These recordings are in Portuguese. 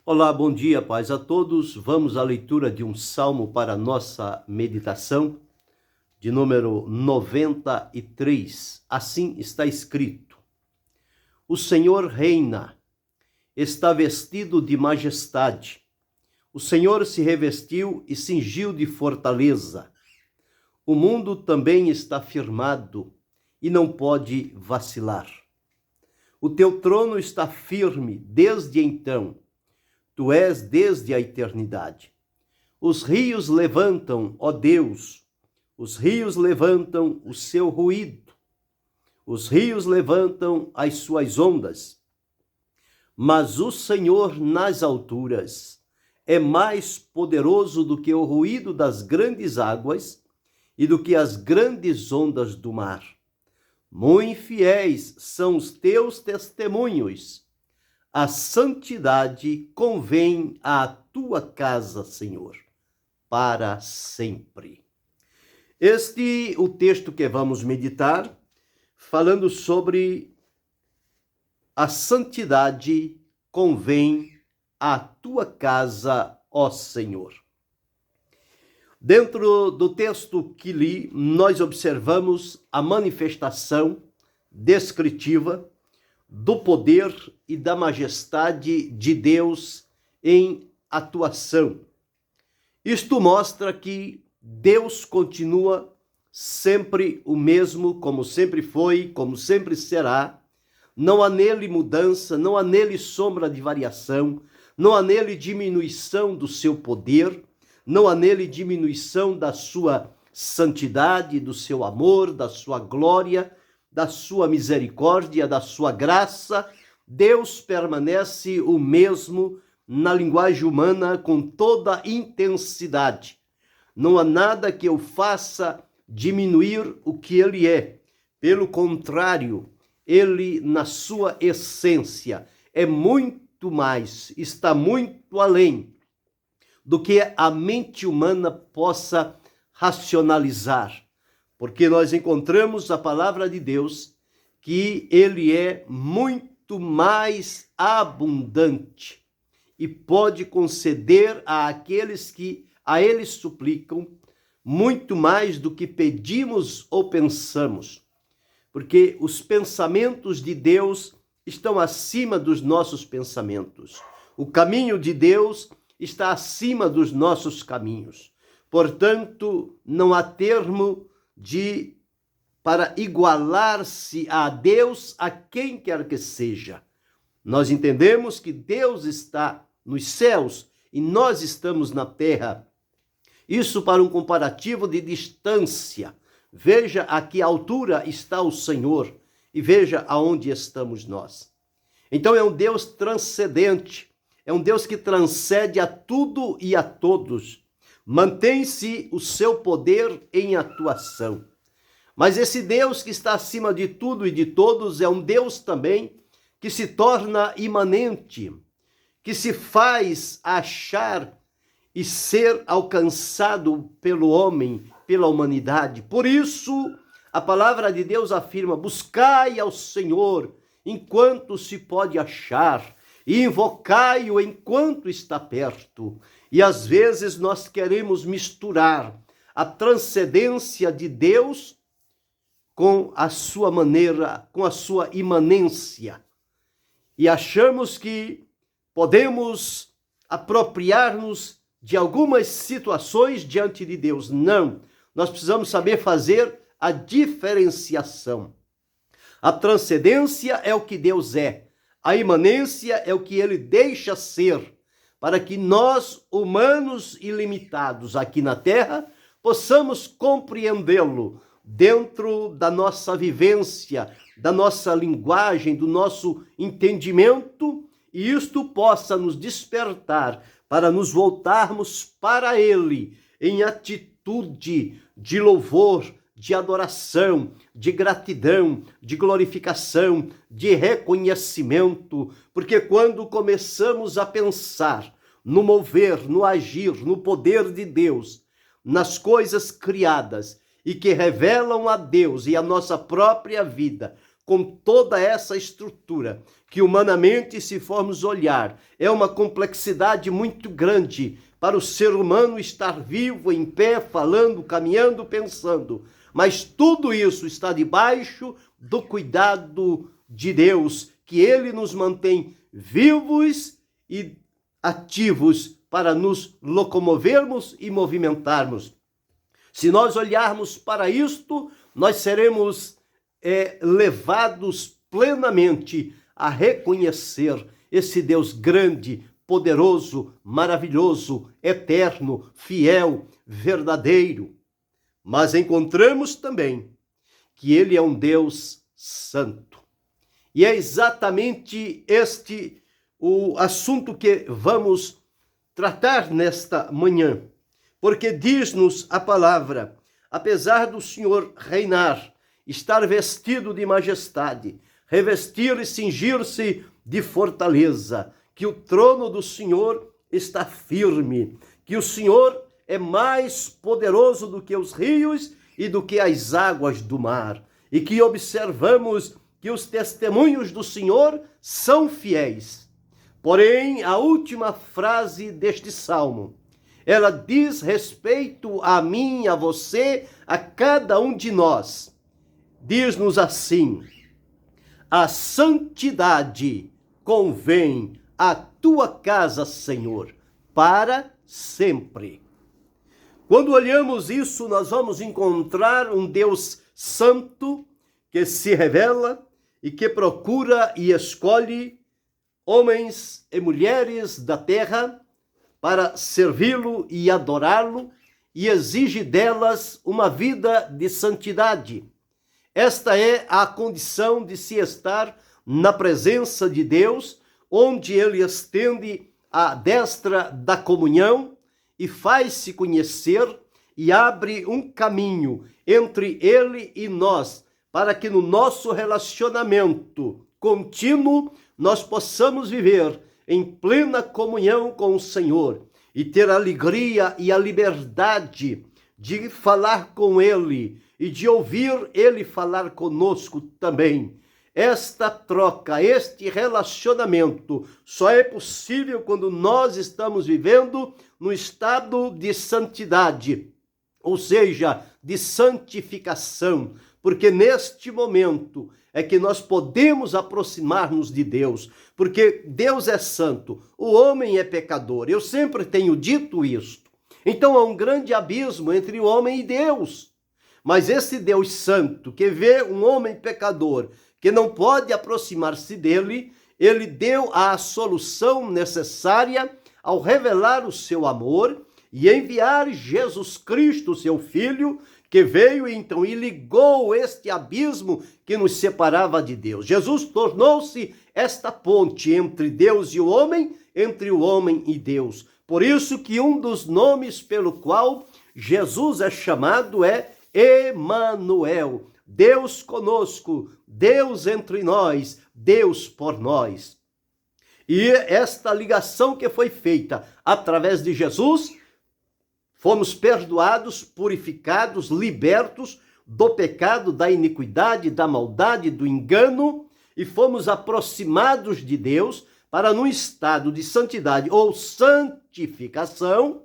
Olá, bom dia, paz a todos. Vamos à leitura de um salmo para nossa meditação, de número 93. Assim está escrito: O Senhor reina, está vestido de majestade. O Senhor se revestiu e cingiu de fortaleza. O mundo também está firmado e não pode vacilar. O teu trono está firme desde então. Tu és desde a eternidade. Os rios levantam, ó Deus, os rios levantam o seu ruído. Os rios levantam as suas ondas. Mas o Senhor nas alturas é mais poderoso do que o ruído das grandes águas e do que as grandes ondas do mar. Muito fiéis são os teus testemunhos. A santidade convém à tua casa, Senhor, para sempre. O texto que vamos meditar, falando sobre a santidade convém à tua casa, ó Senhor. Dentro do texto que li, nós observamos a manifestação descritiva do poder e da majestade de Deus em atuação. Isto mostra que Deus continua sempre o mesmo, como sempre foi, como sempre será. Não há nele mudança, não há nele sombra de variação, não há nele diminuição do seu poder, não há nele diminuição da sua santidade, do seu amor, da sua glória, da sua misericórdia, da sua graça. Deus permanece o mesmo na linguagem humana com toda intensidade. Não há nada que eu faça diminuir o que ele é. Pelo contrário, ele, na sua essência, é muito mais, está muito além do que a mente humana possa racionalizar. Porque nós encontramos a palavra de Deus que ele é muito mais abundante e pode conceder àqueles que a ele suplicam muito mais do que pedimos ou pensamos. Porque os pensamentos de Deus estão acima dos nossos pensamentos. O caminho de Deus está acima dos nossos caminhos. Portanto, não há termo para igualar-se a Deus, a quem quer que seja. Nós entendemos que Deus está nos céus e nós estamos na terra. Isso para um comparativo de distância. Veja a que altura está o Senhor e veja aonde estamos nós. Então é um Deus transcendente, é um Deus que transcende a tudo e a todos. Mantém-se o seu poder em atuação. Mas esse Deus que está acima de tudo e de todos é um Deus também que se torna imanente, que se faz achar e ser alcançado pelo homem, pela humanidade. Por isso, a palavra de Deus afirma: buscai ao Senhor enquanto se pode achar, e invocai-o enquanto está perto. E às vezes nós queremos misturar a transcendência de Deus com a sua maneira, com a sua imanência. E achamos que podemos apropriar-nos de algumas situações diante de Deus. Não, nós precisamos saber fazer a diferenciação. A transcendência é o que Deus é. A imanência é o que ele deixa ser, para que nós, humanos ilimitados aqui na Terra, possamos compreendê-lo dentro da nossa vivência, da nossa linguagem, do nosso entendimento, e isto possa nos despertar para nos voltarmos para ele em atitude de louvor, de adoração, de gratidão, de glorificação, de reconhecimento, porque quando começamos a pensar no mover, no agir, no poder de Deus, nas coisas criadas e que revelam a Deus e a nossa própria vida, com toda essa estrutura, que humanamente, se formos olhar, é uma complexidade muito grande para o ser humano estar vivo, em pé, falando, caminhando, pensando. Mas tudo isso está debaixo do cuidado de Deus, que Ele nos mantém vivos e ativos para nos locomovermos e movimentarmos. Se nós olharmos para isto, nós seremos levados plenamente a reconhecer esse Deus grande, poderoso, maravilhoso, eterno, fiel, verdadeiro. Mas encontramos também que Ele é um Deus santo. E é exatamente este o assunto que vamos tratar nesta manhã. Porque diz-nos a palavra, apesar do Senhor reinar, estar vestido de majestade, revestir e cingir-se de fortaleza, que o trono do Senhor está firme, que o Senhor é mais poderoso do que os rios e do que as águas do mar, e que observamos que os testemunhos do Senhor são fiéis. Porém, a última frase deste salmo, ela diz respeito a mim, a você, a cada um de nós. Diz-nos assim: a santidade convém à tua casa, Senhor, para sempre. Quando olhamos isso, nós vamos encontrar um Deus santo que se revela e que procura e escolhe homens e mulheres da terra para servi-lo e adorá-lo, e exige delas uma vida de santidade. Esta é a condição de se estar na presença de Deus, onde Ele estende a destra da comunhão e faz-se conhecer e abre um caminho entre Ele e nós, para que no nosso relacionamento contínuo nós possamos viver em plena comunhão com o Senhor e ter a alegria e a liberdade de falar com Ele e de ouvir Ele falar conosco também. Esta troca, este relacionamento só é possível quando nós estamos vivendo no estado de santidade, ou seja, de santificação, porque neste momento é que nós podemos aproximar-nos de Deus, porque Deus é santo, o homem é pecador. Eu sempre tenho dito isto. Então há um grande abismo entre o homem e Deus. Mas esse Deus santo, que vê um homem pecador, que não pode aproximar-se dele, ele deu a solução necessária ao revelar o seu amor e enviar Jesus Cristo, seu Filho, que veio então e ligou este abismo que nos separava de Deus. Jesus tornou-se esta ponte entre Deus e o homem, entre o homem e Deus. Por isso que um dos nomes pelo qual Jesus é chamado é Emanuel, Deus conosco, Deus entre nós, Deus por nós. E esta ligação que foi feita através de Jesus, fomos perdoados, purificados, libertos do pecado, da iniquidade, da maldade, do engano, e fomos aproximados de Deus para num estado de santidade ou santificação,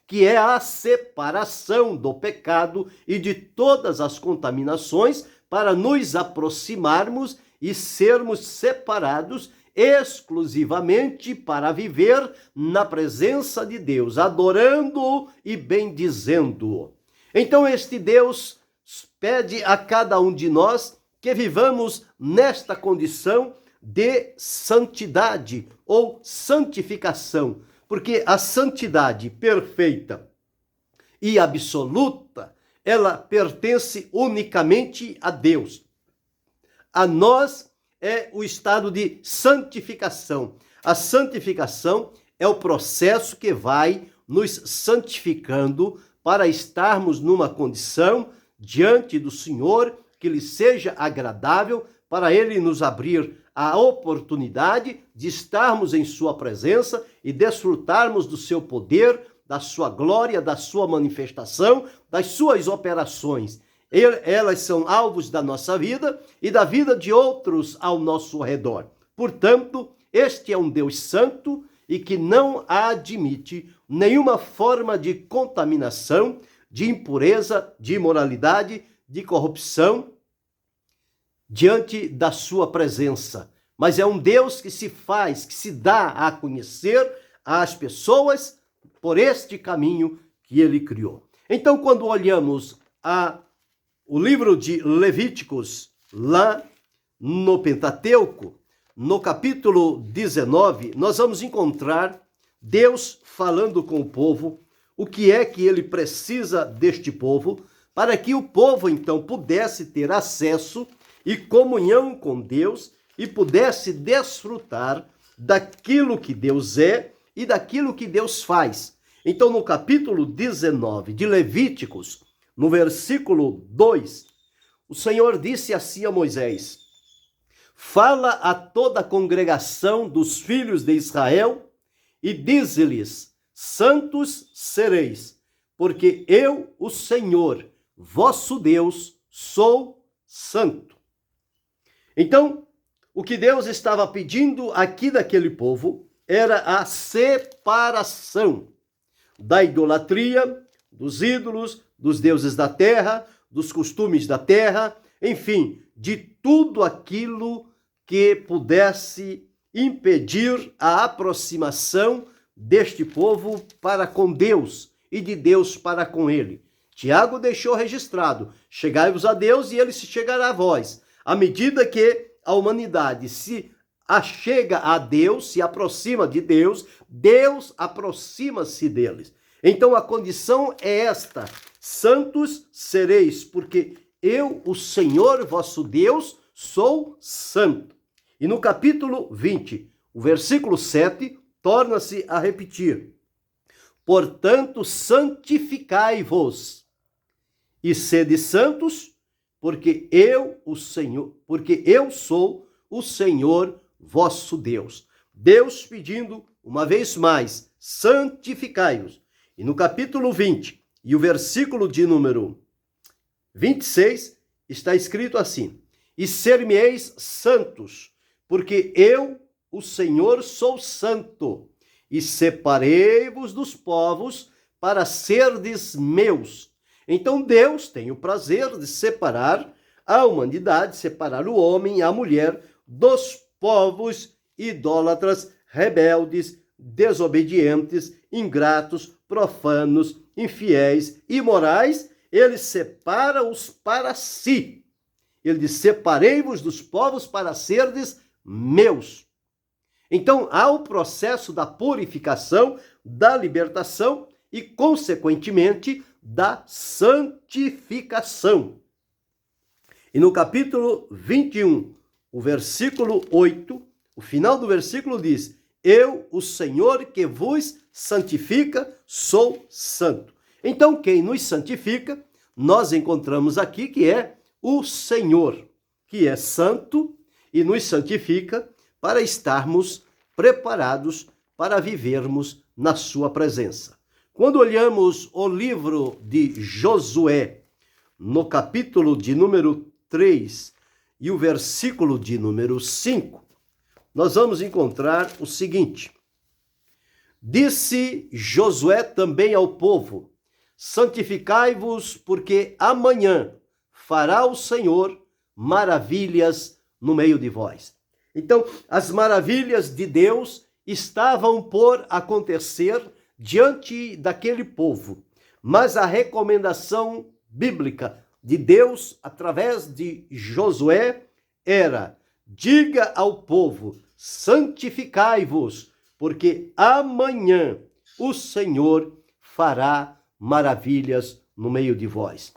que é a separação do pecado e de todas as contaminações, para nos aproximarmos e sermos separados exclusivamente para viver na presença de Deus, adorando-o e bendizendo-o. Então este Deus pede a cada um de nós que vivamos nesta condição de santidade ou santificação, porque a santidade perfeita e absoluta, ela pertence unicamente a Deus. A nós é o estado de santificação. A santificação é o processo que vai nos santificando para estarmos numa condição diante do Senhor que lhe seja agradável, para Ele nos abrir a oportunidade de estarmos em sua presença e desfrutarmos do seu poder, da sua glória, da sua manifestação, das suas operações. elas são alvos da nossa vida e da vida de outros ao nosso redor. Portanto, este é um Deus santo e que não admite nenhuma forma de contaminação, de impureza, de imoralidade, de corrupção diante da sua presença. Mas é um Deus que se faz, que se dá a conhecer às pessoas por este caminho que ele criou. Então, quando olhamos o livro de Levíticos, lá no Pentateuco, no capítulo 19, nós vamos encontrar Deus falando com o povo, o que é que ele precisa deste povo, para que o povo, então, pudesse ter acesso e comunhão com Deus e pudesse desfrutar daquilo que Deus é e daquilo que Deus faz. Então, no capítulo 19 de Levíticos, no versículo 2, o Senhor disse assim a Moisés: fala a toda a congregação dos filhos de Israel e dize-lhes: santos sereis, porque eu, o Senhor, vosso Deus, sou santo. Então, o que Deus estava pedindo aqui daquele povo era a separação da idolatria, dos ídolos, dos deuses da terra, dos costumes da terra, enfim, de tudo aquilo que pudesse impedir a aproximação deste povo para com Deus e de Deus para com ele. Tiago deixou registrado: chegai-vos a Deus e ele se chegará a vós. À medida que a humanidade se achega a Deus, se aproxima de Deus, Deus aproxima-se deles. Então a condição é esta: santos sereis, porque eu, o Senhor vosso Deus, sou santo. E no capítulo 20, o versículo 7, torna-se a repetir: portanto, santificai-vos e sede santos, porque eu sou o Senhor vosso Deus. Deus pedindo uma vez mais: santificai-vos. E no capítulo 20, e o versículo de número 26, está escrito assim: e ser-me-eis santos, porque eu, o Senhor, sou santo, e separei-vos dos povos para serdes meus. Então Deus tem o prazer de separar a humanidade, separar o homem e a mulher dos povos idólatras, rebeldes, desobedientes, ingratos, profanos, infiéis, imorais. Ele separa-os para si. Ele diz: separei-vos dos povos para serdes meus. Então há o processo da purificação, da libertação e, consequentemente, da santificação. E no capítulo 21, o versículo 8, o final do versículo diz: eu, o Senhor que vos santifica, sou santo. Então, quem nos santifica, nós encontramos aqui que é o Senhor, que é santo e nos santifica para estarmos preparados para vivermos na sua presença. Quando olhamos o livro de Josué, no capítulo de número 3 e o versículo de número 5, nós vamos encontrar o seguinte: disse Josué também ao povo: santificai-vos, porque amanhã fará o Senhor maravilhas no meio de vós. Então, as maravilhas de Deus estavam por acontecer diante daquele povo, mas a recomendação bíblica de Deus através de Josué era: diga ao povo, santificai-vos, porque amanhã o Senhor fará maravilhas no meio de vós.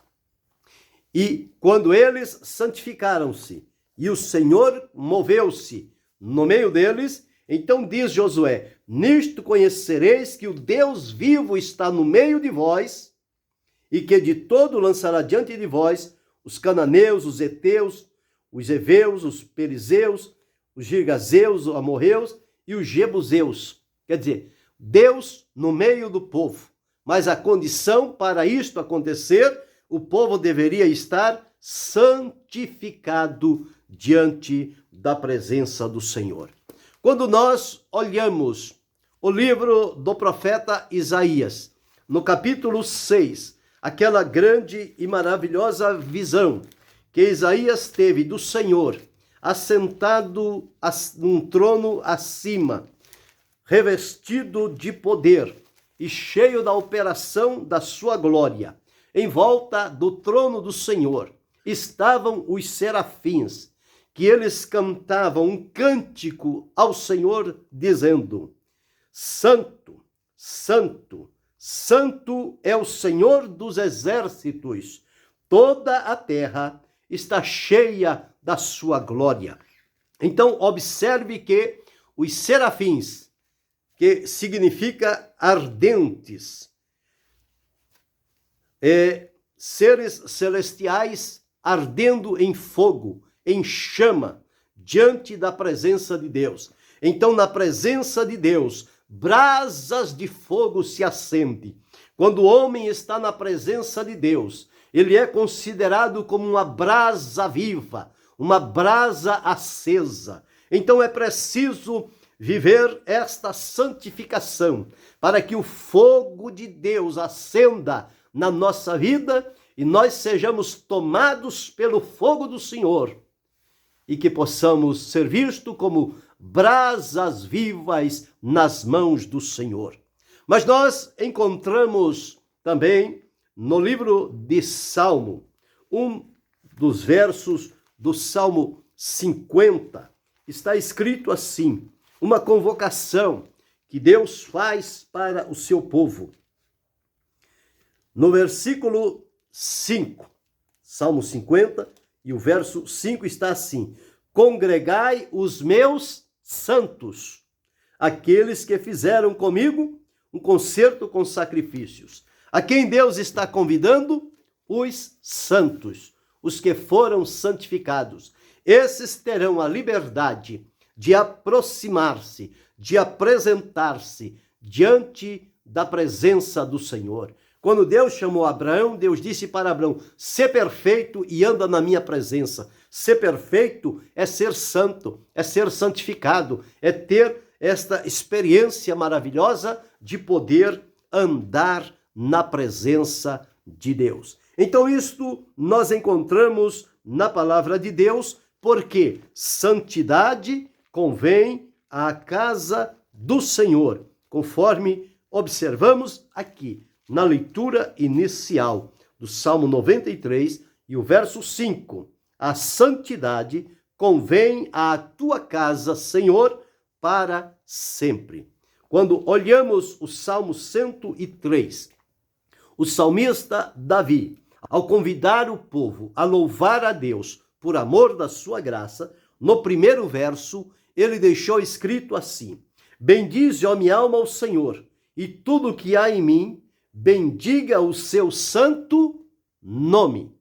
E quando eles santificaram-se e o Senhor moveu-se no meio deles, então diz Josué: nisto conhecereis que o Deus vivo está no meio de vós, e que de todo lançará diante de vós os cananeus, os heteus, os heveus, os perizeus, os girgazeus, os amorreus e os jebuseus. Quer dizer, Deus no meio do povo. Mas a condição para isto acontecer, o povo deveria estar santificado diante da presença do Senhor. Quando nós olhamos o livro do profeta Isaías, no capítulo 6, aquela grande e maravilhosa visão que Isaías teve do Senhor, assentado num trono acima, revestido de poder e cheio da operação da sua glória. Em volta do trono do Senhor estavam os serafins, que eles cantavam um cântico ao Senhor, dizendo: Santo, Santo, Santo é o Senhor dos exércitos, toda a terra está cheia da sua glória. Então, observe que os serafins, que significa ardentes, seres celestiais ardendo em fogo, em chama, diante da presença de Deus. Então, na presença de Deus, brasas de fogo se acendem. Quando o homem está na presença de Deus, ele é considerado como uma brasa viva, uma brasa acesa. Então, é preciso viver esta santificação para que o fogo de Deus acenda na nossa vida e nós sejamos tomados pelo fogo do Senhor e que possamos ser vistos como brasas vivas nas mãos do Senhor. Mas nós encontramos também no livro de Salmo, um dos versos do Salmo 50, está escrito assim, uma convocação que Deus faz para o seu povo. No versículo 5, Salmo 50, e o verso 5 está assim: Congregai os meus santos, aqueles que fizeram comigo um concerto com sacrifícios. A quem Deus está convidando? Os santos, os que foram santificados. Esses terão a liberdade de aproximar-se, de apresentar-se diante da presença do Senhor. Quando Deus chamou Abraão, Deus disse para Abraão: ser perfeito e anda na minha presença. Ser perfeito é ser santo, é ser santificado, é ter esta experiência maravilhosa de poder andar na presença de Deus. Então, isto nós encontramos na palavra de Deus, porque santidade convém à casa do Senhor, conforme observamos aqui na leitura inicial do Salmo 93 e o verso 5. A santidade convém à tua casa, Senhor, para sempre. Quando olhamos o Salmo 103, o salmista Davi, ao convidar o povo a louvar a Deus por amor da sua graça, no primeiro verso, ele deixou escrito assim: Bendize, ó minha alma, ao Senhor, e tudo que há em mim, bendiga o seu santo nome.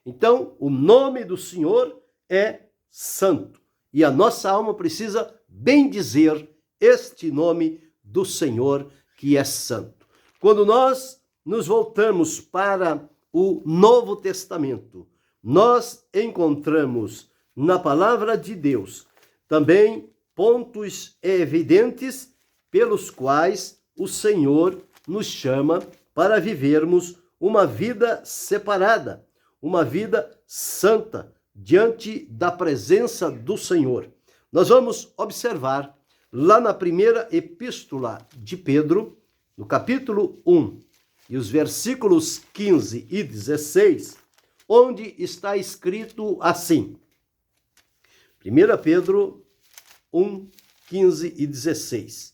Então, o nome do Senhor é santo, e a nossa alma precisa bendizer este nome do Senhor, que é santo. Quando nós nos voltamos para o Novo Testamento, nós encontramos na palavra de Deus também pontos evidentes pelos quais o Senhor nos chama para vivermos uma vida separada, uma vida santa diante da presença do Senhor. Nós vamos observar lá na primeira epístola de Pedro, no capítulo 1, e os versículos 15 e 16, onde está escrito assim. 1 Pedro 1, 15 e 16.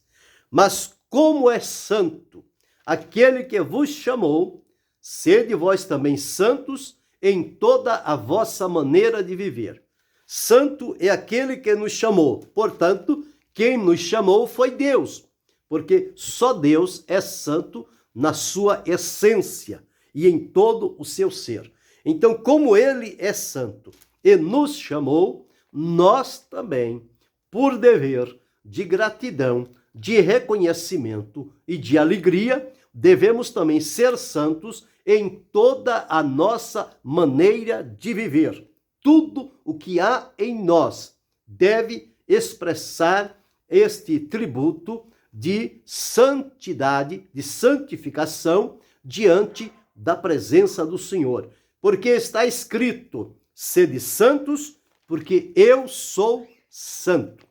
Mas como é santo aquele que vos chamou, sede vós também santos em toda a vossa maneira de viver. Santo é aquele que nos chamou. Portanto, quem nos chamou foi Deus, porque só Deus é santo na sua essência e em todo o seu ser. Então, como ele é santo e nos chamou, nós também, por dever de gratidão, de reconhecimento e de alegria, devemos também ser santos em toda a nossa maneira de viver. Tudo o que há em nós deve expressar este tributo de santidade, de santificação diante da presença do Senhor. Porque está escrito: sede santos, porque eu sou santo.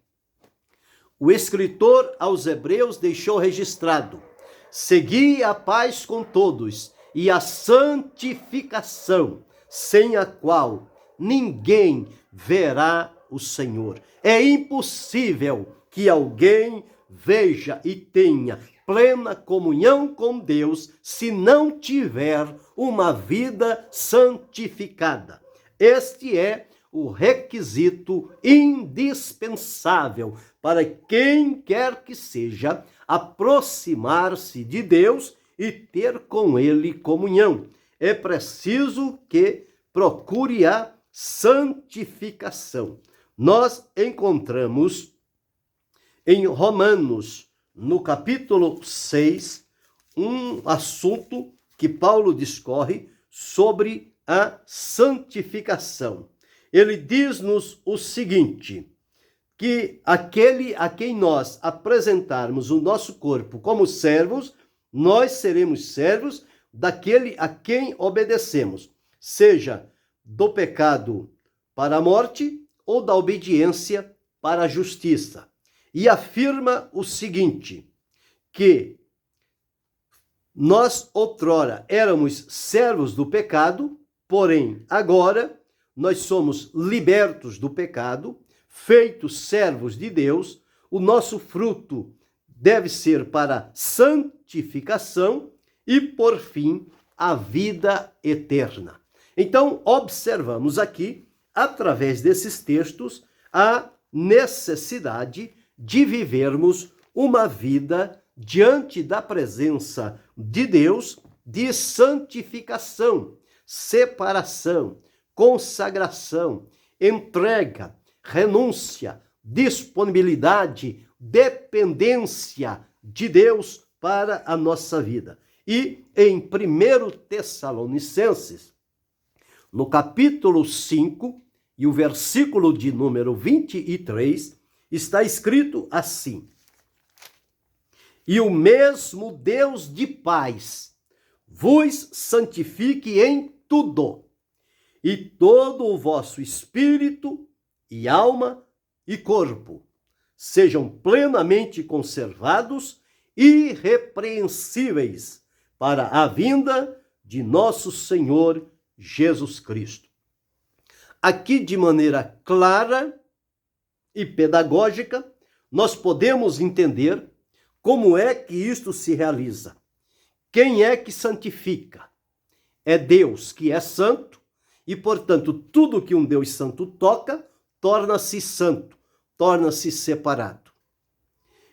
O escritor aos Hebreus deixou registrado: segui a paz com todos e a santificação, sem a qual ninguém verá o Senhor. É impossível que alguém veja e tenha plena comunhão com Deus se não tiver uma vida santificada. Este é o requisito indispensável para quem quer que seja aproximar-se de Deus e ter com Ele comunhão. É preciso que procure a santificação. Nós encontramos em Romanos, no capítulo 6, um assunto que Paulo discorre sobre a santificação. Ele diz-nos o seguinte, que aquele a quem nós apresentarmos o nosso corpo como servos, nós seremos servos daquele a quem obedecemos, seja do pecado para a morte ou da obediência para a justiça. E afirma o seguinte, que nós outrora éramos servos do pecado, porém agora nós somos libertos do pecado, feitos servos de Deus. O nosso fruto deve ser para santificação e, por fim, a vida eterna. Então, observamos aqui, através desses textos, a necessidade de vivermos uma vida diante da presença de Deus, de santificação, separação, consagração, entrega, renúncia, disponibilidade, dependência de Deus para a nossa vida. E em 1 Tessalonicenses, no capítulo 5, e o versículo de número 23, está escrito assim: e o mesmo Deus de paz vos santifique em tudo, e todo o vosso espírito e alma e corpo sejam plenamente conservados, irrepreensíveis, para a vinda de nosso Senhor Jesus Cristo. Aqui, de maneira clara e pedagógica, nós podemos entender como é que isto se realiza. Quem é que santifica? É Deus, que é santo, e, portanto, tudo que um Deus santo toca, torna-se santo, torna-se separado.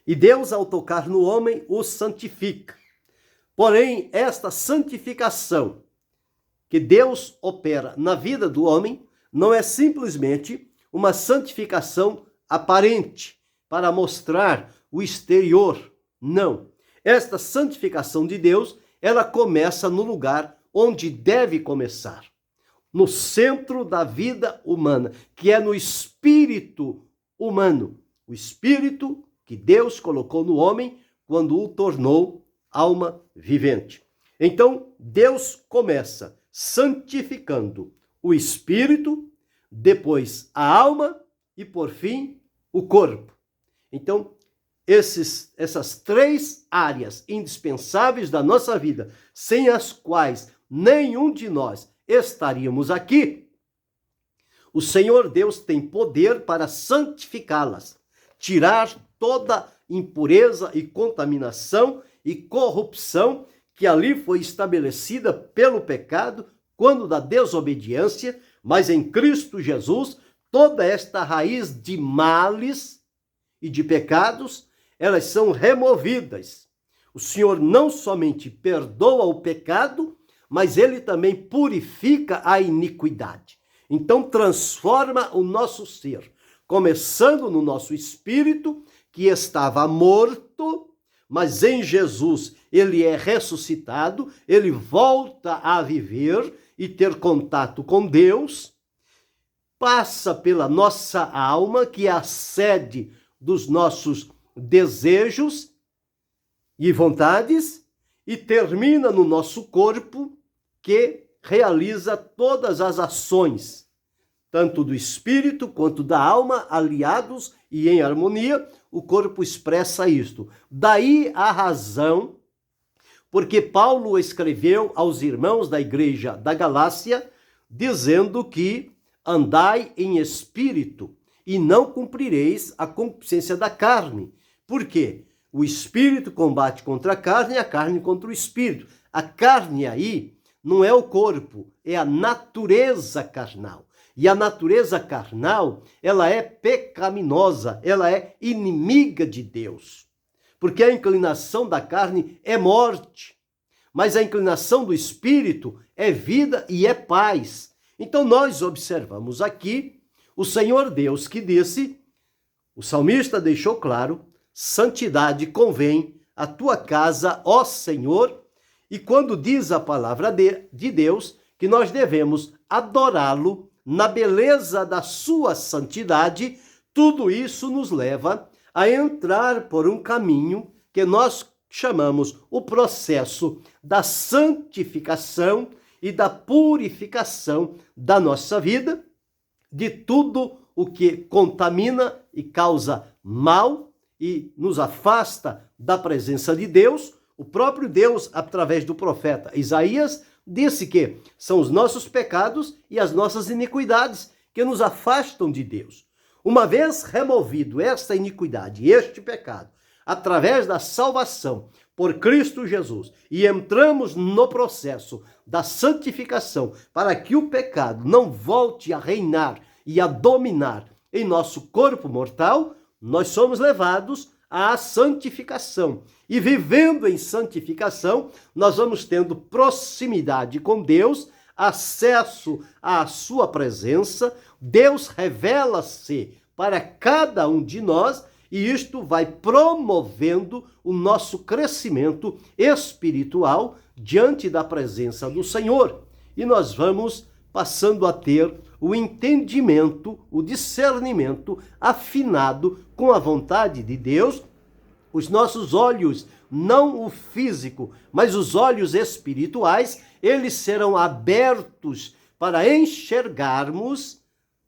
E Deus, ao tocar no homem, o santifica. Porém, esta santificação que Deus opera na vida do homem não é simplesmente uma santificação aparente para mostrar o exterior. Não. Esta santificação de Deus, ela começa no lugar onde deve começar, no centro da vida humana, que é no espírito humano, o espírito que Deus colocou no homem quando o tornou alma vivente. Então, Deus começa santificando o espírito, depois a alma e, por fim, o corpo. Então, essas três áreas indispensáveis da nossa vida, sem as quais nenhum de nós estaríamos aqui, o Senhor Deus tem poder para santificá-las, tirar toda impureza e contaminação e corrupção que ali foi estabelecida pelo pecado quando da desobediência, mas em Cristo Jesus, toda esta raiz de males e de pecados, elas são removidas. O Senhor não somente perdoa o pecado, mas ele também purifica a iniquidade. Então transforma o nosso ser, começando no nosso espírito, que estava morto, mas em Jesus ele é ressuscitado, ele volta a viver e ter contato com Deus, passa pela nossa alma, que é a sede dos nossos desejos e vontades, e termina no nosso corpo, que realiza todas as ações, tanto do espírito quanto da alma, aliados e em harmonia. O corpo expressa isto. Daí a razão porque Paulo escreveu aos irmãos da igreja da Galácia, dizendo que andai em espírito e não cumprireis a concupiscência da carne. Por quê? O espírito combate contra a carne e a carne contra o espírito. A carne aí não é o corpo, é a natureza carnal. E a natureza carnal, ela é pecaminosa, ela é inimiga de Deus. Porque a inclinação da carne é morte, mas a inclinação do espírito é vida e é paz. Então nós observamos aqui o Senhor Deus que disse, o salmista deixou claro, santidade convém à tua casa, ó Senhor, e quando diz a palavra de Deus que nós devemos adorá-lo na beleza da sua santidade, tudo isso nos leva a entrar por um caminho que nós chamamos o processo da santificação e da purificação da nossa vida, de tudo o que contamina e causa mal e nos afasta da presença de Deus. O próprio Deus, através do profeta Isaías, disse que são os nossos pecados e as nossas iniquidades que nos afastam de Deus. Uma vez removido esta iniquidade, este pecado, através da salvação por Cristo Jesus, e entramos no processo da santificação para que o pecado não volte a reinar e a dominar em nosso corpo mortal, nós somos levados à santificação. E vivendo em santificação, nós vamos tendo proximidade com Deus, acesso à sua presença. Deus revela-se para cada um de nós e isto vai promovendo o nosso crescimento espiritual diante da presença do Senhor. E nós vamos passando a ter o entendimento, o discernimento afinado com a vontade de Deus. Os nossos olhos, não o físico, mas os olhos espirituais, eles serão abertos para enxergarmos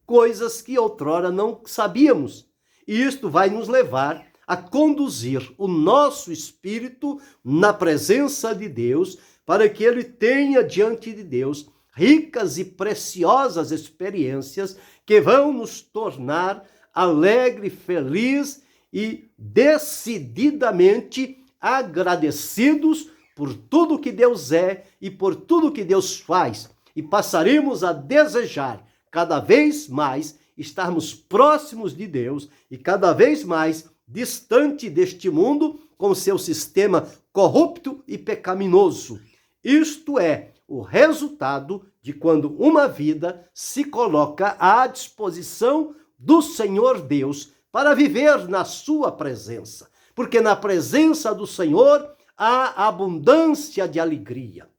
coisas que outrora não sabíamos. E isto vai nos levar a conduzir o nosso espírito na presença de Deus, para que ele tenha diante de Deus ricas e preciosas experiências que vão nos tornar alegre, feliz e decididamente agradecidos por tudo que Deus é e por tudo que Deus faz. E passaremos a desejar cada vez mais estarmos próximos de Deus e cada vez mais distante deste mundo com seu sistema corrupto e pecaminoso. Isto é o resultado de quando uma vida se coloca à disposição do Senhor Deus para viver na sua presença. Porque na presença do Senhor há abundância de alegria.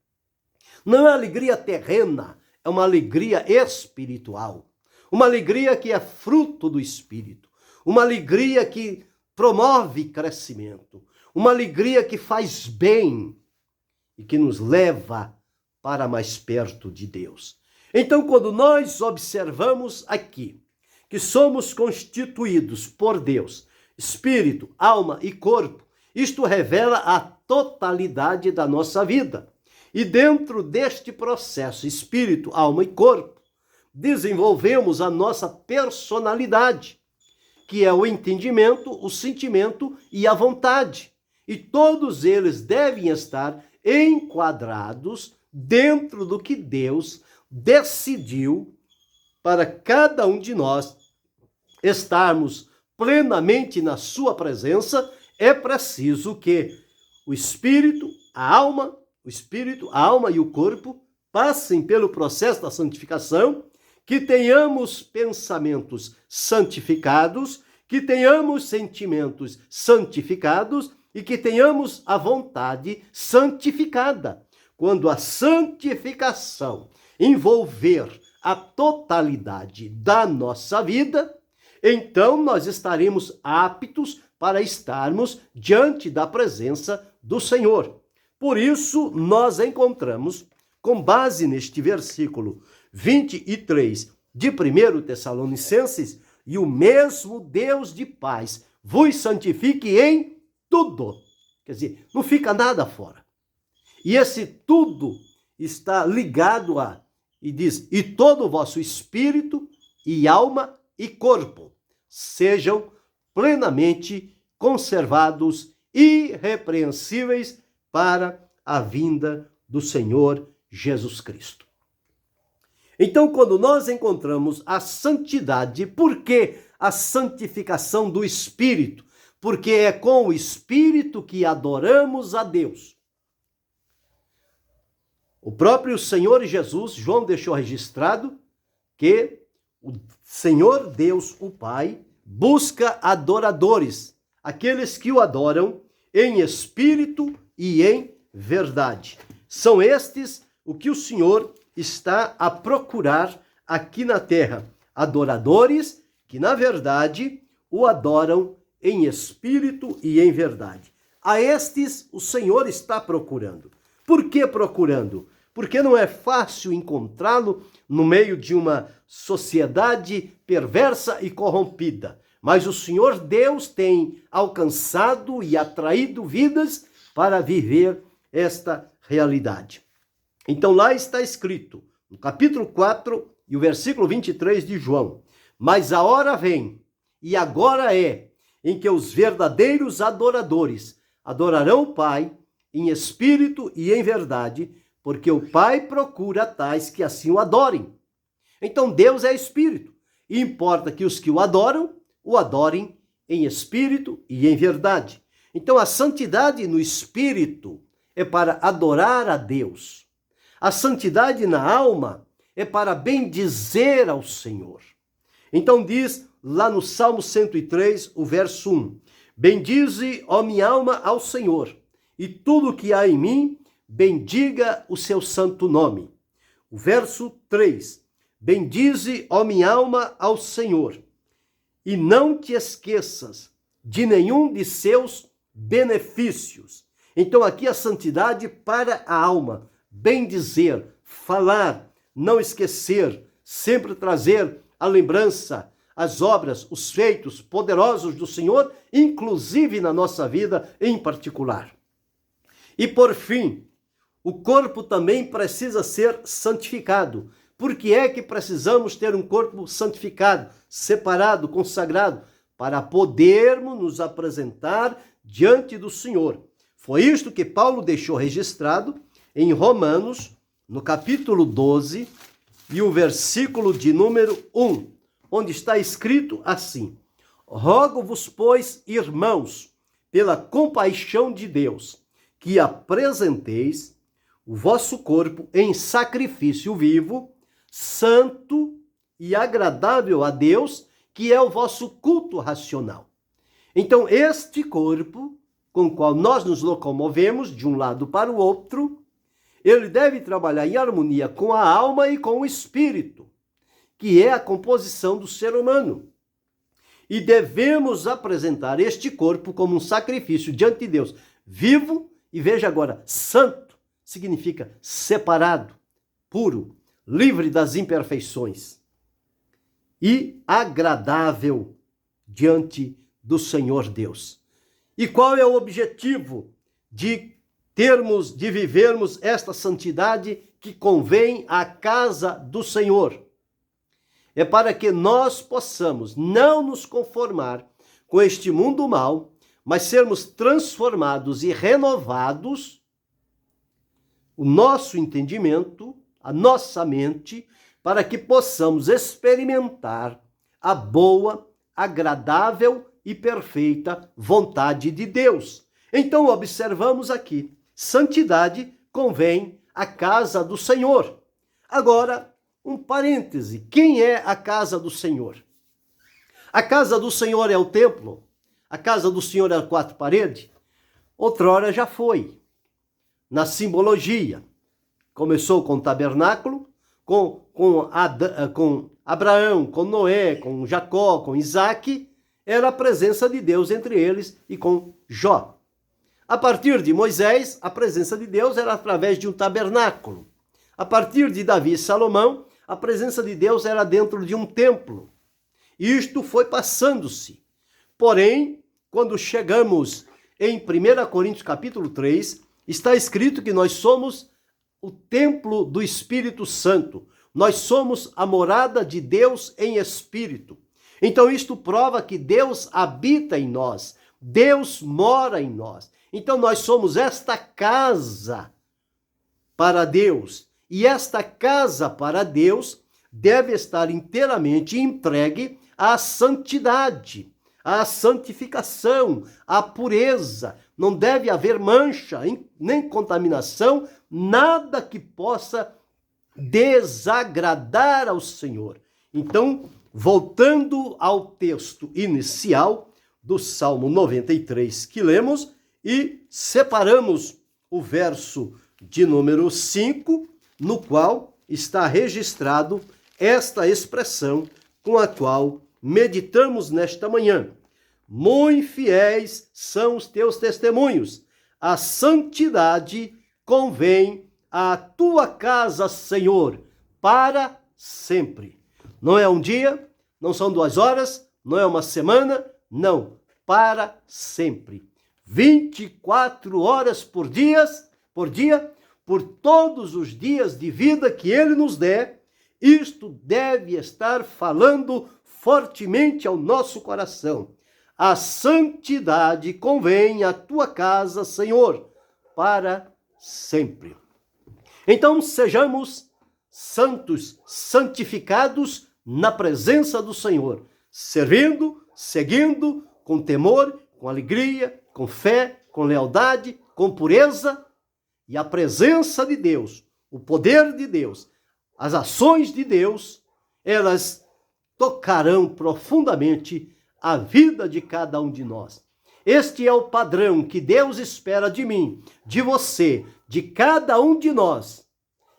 Não é alegria terrena, é uma alegria espiritual. Uma alegria que é fruto do Espírito. Uma alegria que promove crescimento. Uma alegria que faz bem e que nos leva para mais perto de Deus. Então, quando nós observamos aqui que somos constituídos por Deus, espírito, alma e corpo, isto revela a totalidade da nossa vida. E dentro deste processo, espírito, alma e corpo, desenvolvemos a nossa personalidade, que é o entendimento, o sentimento e a vontade. E todos eles devem estar enquadrados dentro do que Deus decidiu para cada um de nós estarmos plenamente na sua presença. É preciso que o espírito, a alma e o corpo passem pelo processo da santificação, que tenhamos pensamentos santificados, que tenhamos sentimentos santificados e que tenhamos a vontade santificada. Quando a santificação envolver a totalidade da nossa vida, então nós estaremos aptos para estarmos diante da presença do Senhor. Por isso, nós encontramos, com base neste versículo 23 de 1 Tessalonicenses, e o mesmo Deus de paz vos santifique em tudo. Quer dizer, não fica nada fora. E esse tudo está ligado a, e diz, e todo o vosso espírito e alma e corpo sejam plenamente conservados, irrepreensíveis para a vinda do Senhor Jesus Cristo. Então, quando nós encontramos a santidade, por que a santificação do Espírito? Porque é com o Espírito que adoramos a Deus. O próprio Senhor Jesus, João deixou registrado que o Senhor Deus, o Pai, busca adoradores, aqueles que o adoram em espírito e em verdade. São estes o que o Senhor está a procurar aqui na terra. Adoradores que, na verdade, o adoram em espírito e em verdade. A estes o Senhor está procurando. Por que procurando? Porque não é fácil encontrá-lo no meio de uma sociedade perversa e corrompida. Mas o Senhor Deus tem alcançado e atraído vidas para viver esta realidade. Então lá está escrito, no capítulo 4 e o versículo 23 de João: mas a hora vem, e agora é, em que os verdadeiros adoradores adorarão o Pai em espírito e em verdade, porque o Pai procura tais que assim o adorem. Então Deus é espírito, e importa que os que o adorem em espírito e em verdade. Então a santidade no espírito é para adorar a Deus. A santidade na alma é para bendizer ao Senhor. Então diz lá no Salmo 103, o verso 1: bendize, ó minha alma, ao Senhor, e tudo que há em mim, bendiga o seu santo nome. O verso 3: bendize, ó minha alma, ao Senhor, e não te esqueças de nenhum de seus benefícios. Então aqui a santidade para a alma, bendizer, falar, não esquecer, sempre trazer a lembrança, as obras, os feitos poderosos do Senhor, inclusive na nossa vida em particular. E por fim, o corpo também precisa ser santificado. Por que é que precisamos ter um corpo santificado, separado, consagrado? Para podermos nos apresentar diante do Senhor. Foi isto que Paulo deixou registrado em Romanos, no capítulo 12, e o versículo de número 1, onde está escrito assim: rogo-vos, pois, irmãos, pela compaixão de Deus, que apresenteis o vosso corpo em sacrifício vivo, santo e agradável a Deus, que é o vosso culto racional. Então, este corpo, com o qual nós nos locomovemos de um lado para o outro, ele deve trabalhar em harmonia com a alma e com o espírito, que é a composição do ser humano. E devemos apresentar este corpo como um sacrifício diante de Deus, vivo, e veja agora, santo, significa separado, puro, livre das imperfeições e agradável diante do Senhor Deus. E qual é o objetivo de vivermos esta santidade que convém à casa do Senhor? É para que nós possamos não nos conformar com este mundo mau, mas sermos transformados e renovados, o nosso entendimento, a nossa mente, para que possamos experimentar a boa, agradável e perfeita vontade de Deus. Então observamos aqui, santidade convém à casa do Senhor. Agora, um parêntese, quem é a casa do Senhor? A casa do Senhor é o templo? A casa do Senhor é a quatro paredes? outrora já foi. Na simbologia, começou com o tabernáculo, com Abraão, com Noé, com Jacó, com Isaac, era a presença de Deus entre eles e com Jó. A partir de Moisés, a presença de Deus era através de um tabernáculo. A partir de Davi e Salomão, a presença de Deus era dentro de um templo. Isto foi passando-se. Porém, quando chegamos em 1 Coríntios capítulo 3, está escrito que nós somos o templo do Espírito Santo. Nós somos a morada de Deus em espírito. Então isto prova que Deus habita em nós. Deus mora em nós. Então nós somos esta casa para Deus. E esta casa para Deus deve estar inteiramente entregue à santidade, à santificação, à pureza. Não deve haver mancha, nem contaminação, nada que possa desagradar ao Senhor. Então, voltando ao texto inicial do Salmo 93 que lemos e separamos o verso de número 5, no qual está registrado esta expressão com a qual meditamos nesta manhã. Muito fiéis são os teus testemunhos, a santidade convém à tua casa, Senhor, para sempre. Não é um dia, não são 2 horas, não é uma semana, não, para sempre. 24 horas por dia, por todos os dias de vida que Ele nos der, isto deve estar falando fortemente ao nosso coração. A santidade convém à tua casa, Senhor, para sempre. Então sejamos santos, santificados na presença do Senhor, servindo, seguindo, com temor, com alegria, com fé, com lealdade, com pureza, e a presença de Deus, o poder de Deus, as ações de Deus, elas tocarão profundamente a vida de cada um de nós. Este é o padrão que Deus espera de mim, de você, de cada um de nós,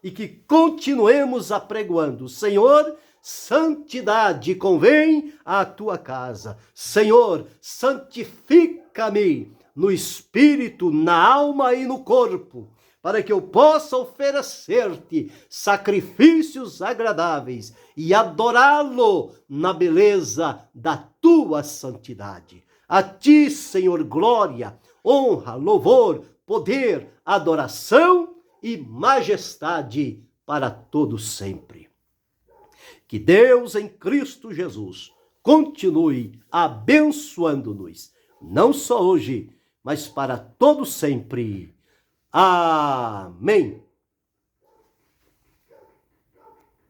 e que continuemos apregoando: Senhor, santidade convém à tua casa. Senhor, santifica-me no espírito, na alma e no corpo, para que eu possa oferecer-te sacrifícios agradáveis e adorá-lo na beleza da tua santidade. A ti, Senhor, glória, honra, louvor, poder, adoração e majestade para todo sempre. Que Deus em Cristo Jesus continue abençoando-nos, não só hoje, mas para todo sempre. Amém.